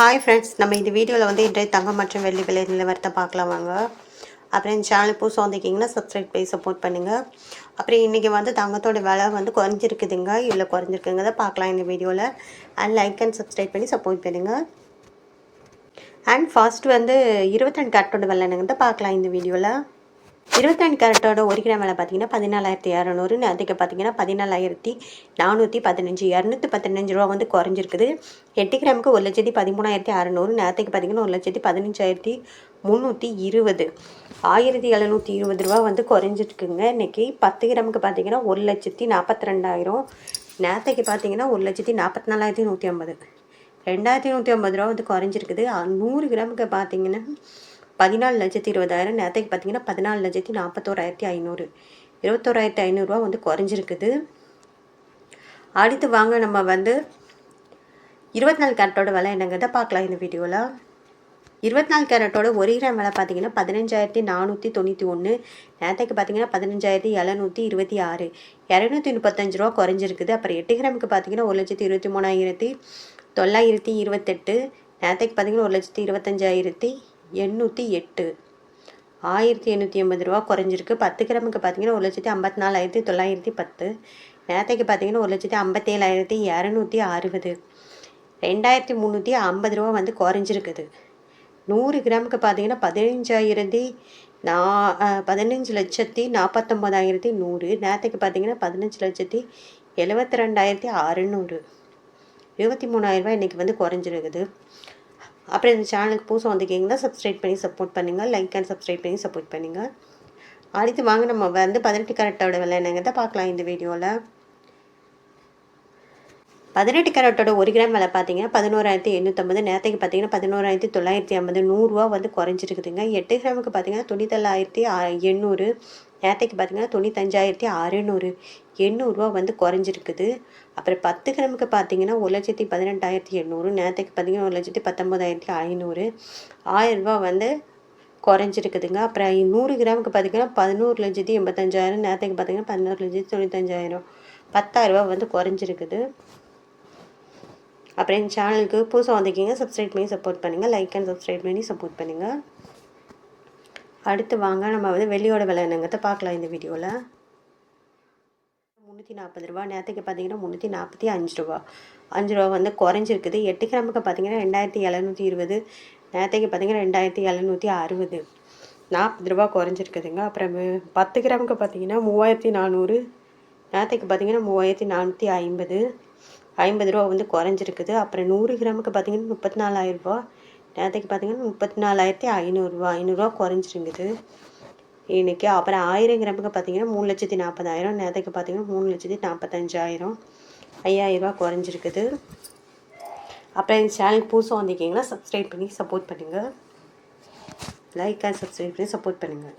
Hi friends, நம்ம இந்த வீடியோவில் வந்து இன்றைய தங்கம் மற்றும் வெள்ளி விலை நிலவரத்தை பார்க்கலாம் வாங்க. அப்புறம் இந்த சேனல் புதுசாக வந்திருக்கீங்கன்னா சப்ஸ்கிரைப் பண்ணி சப்போர்ட் பண்ணுங்கள். அப்புறம் இன்றைக்கி வந்து தங்கத்தோட விலை வந்து குறைஞ்சிருக்குதுங்க, இல்லை குறைஞ்சிருக்குங்கிறத பார்க்கலாம் இந்த வீடியோவில். அண்ட் லைக் அண்ட் சப்ஸ்கிரைப் பண்ணி சப்போர்ட் பண்ணுங்கள். அண்ட் ஃபர்ஸ்ட் வந்து 22 கேரட்டோட விலை என்னங்கிறத பார்க்கலாம் இந்த வீடியோவில். 22 கேரட்டோட 1 கிராம் விலை பார்த்தீங்கன்னா 14,200. நேற்றுக்கு பார்த்தீங்கன்னா 14,415. 215 ரூபா வந்து குறைஞ்சிருக்குது. 8 கிராமுக்கு 1,13,600. நேற்றுக்கு பார்த்தீங்கன்னா 1,15,320. 1,720 ரூபா வந்து குறைஞ்சிருக்குங்க. இன்றைக்கி 10 கிராமுக்கு பார்த்தீங்கன்னா 1,42,000. நேற்றுக்கு பார்த்தீங்கன்னா 1,44,150. 2,150 ரூபா வந்து குறைஞ்சிருக்குது. 100 கிராமுக்கு பார்த்தீங்கன்னா 14,20,000. நேற்றுக்கு பார்த்தீங்கன்னா 14,41,500. 21,500 ரூபா வந்து குறைஞ்சிருக்குது. அடுத்து வாங்க நம்ம வந்து 24 கேரட்டோட விலை என்னங்கிறத பார்க்கலாம் இந்த வீடியோவில். 24 கேரட்டோட 1 கிராம் விலை பார்த்தீங்கன்னா 15,491. நேற்றுக்கு பார்த்தீங்கன்னா 15,726. 235 ரூபா குறைஞ்சிருக்குது. அப்புறம் 8 கிராமுக்கு பார்த்தீங்கன்னா 1,23,928. நேற்றுக்கு பார்த்தீங்கன்னா 1,25,808. 1,880 ரூபா குறைஞ்சிருக்கு. 10 கிராமுக்கு பார்த்தீங்கன்னா 1,54,910. நேற்றுக்கு பார்த்தீங்கன்னா 1,57,260. 2,350 ரூபா வந்து குறைஞ்சிருக்குது. 100 கிராமுக்கு பார்த்தீங்கன்னா 15,49,100. நேற்றுக்கு பார்த்தீங்கன்னா 15,72,600. 23,000 ரூபாய் இன்றைக்கி வந்து குறைஞ்சிருக்குது. அப்புறம் இந்த சேனலுக்கு புதுசாக வந்திருக்கீங்கன்னா சப்ஸ்கிரைப் பண்ணி சப்போர்ட் பண்ணுங்கள். லைக் அண்ட் சப்ஸ்கிரைப் பண்ணி சப்போர்ட் பண்ணுங்கள். அடுத்து வாங்க நம்ம வந்து 18 கேரட்டோட விலை என்னங்கிறத பார்க்கலாம் இந்த வீடியோவில். 18 கேரட்டோட 1 கிராம் விலை பார்த்தீங்கன்னா 11,850. நேற்றுக்கு பார்த்தீங்கன்னா 11,950. 100 ரூபா வந்து குறைஞ்சிருக்குதுங்க. 8 கிராமுக்கு பார்த்தீங்கன்னா 99,800. நேற்றுக்கு பார்த்தீங்கன்னா 95,600. 800 ரூபா வந்து குறைஞ்சிருக்குது. அப்புறம் 10 கிராமுக்கு பார்த்தீங்கன்னா 1,18,800. நேற்றுக்கு பார்த்தீங்கன்னா 1,19,500. 1000 ரூபா வந்து குறைஞ்சிருக்குதுங்க. அப்புறம் 100 கிராமுக்கு பார்த்தீங்கன்னா 11,85,000. நேற்றுக்கு பார்த்தீங்கன்னா 11,95,000. 10,000 ரூபா வந்து குறைஞ்சிருக்குது. அப்புறம் எங்கள் சேனலுக்கு புதுசாக வந்திருக்கீங்க சப்ஸ்கிரைப் பண்ணி சப்போர்ட் பண்ணுங்கள். லைக் அண்ட் சப்ஸ்கிரைப் பண்ணி சப்போர்ட் பண்ணுங்கள். அடுத்து வாங்க நம்ம வந்து வெள்ளியோட விலை என்னங்கிறத பார்க்கலாம் இந்த வீடியோவில். 340 ரூபா. நேற்றுக்கு பார்த்தீங்கன்னா 345 ரூபா. 5 ரூபா வந்து குறைஞ்சிருக்குது. 8 கிராமுக்கு பார்த்தீங்கன்னா 2,720. நேற்றுக்கு பார்த்தீங்கன்னா 2,760. 40 ரூபா குறைஞ்சிருக்குதுங்க. அப்புறம் 10 கிராமுக்கு பார்த்தீங்கன்னா 3,400. நேற்றுக்கு பார்த்தீங்கன்னா 3,450. 50 ரூபா வந்து குறைஞ்சிருக்குது. அப்புறம் 100 கிராமுக்கு பார்த்தீங்கன்னா 34,000 ரூபா. நேற்றுக்கு பார்த்தீங்கன்னா 34,500 ரூபா. 500 ரூபா குறைஞ்சிருக்குது இன்றைக்கி. அப்புறம் 1000 கிராமுக்கு பார்த்தீங்கன்னா 3,40,000. நேற்றுக்கு பார்த்தீங்கன்னா 3,45,000. 5,000 ரூபா குறைஞ்சிருக்குது. அப்புறம் இந்த சேனலுக்கு புதுசாக வந்திருக்கீங்கன்னா சப்ஸ்கிரைப் பண்ணி சப்போர்ட் பண்ணுங்கள். லைக் அண்ட் சப்ஸ்கிரைப் பண்ணி சப்போர்ட் பண்ணுங்கள்.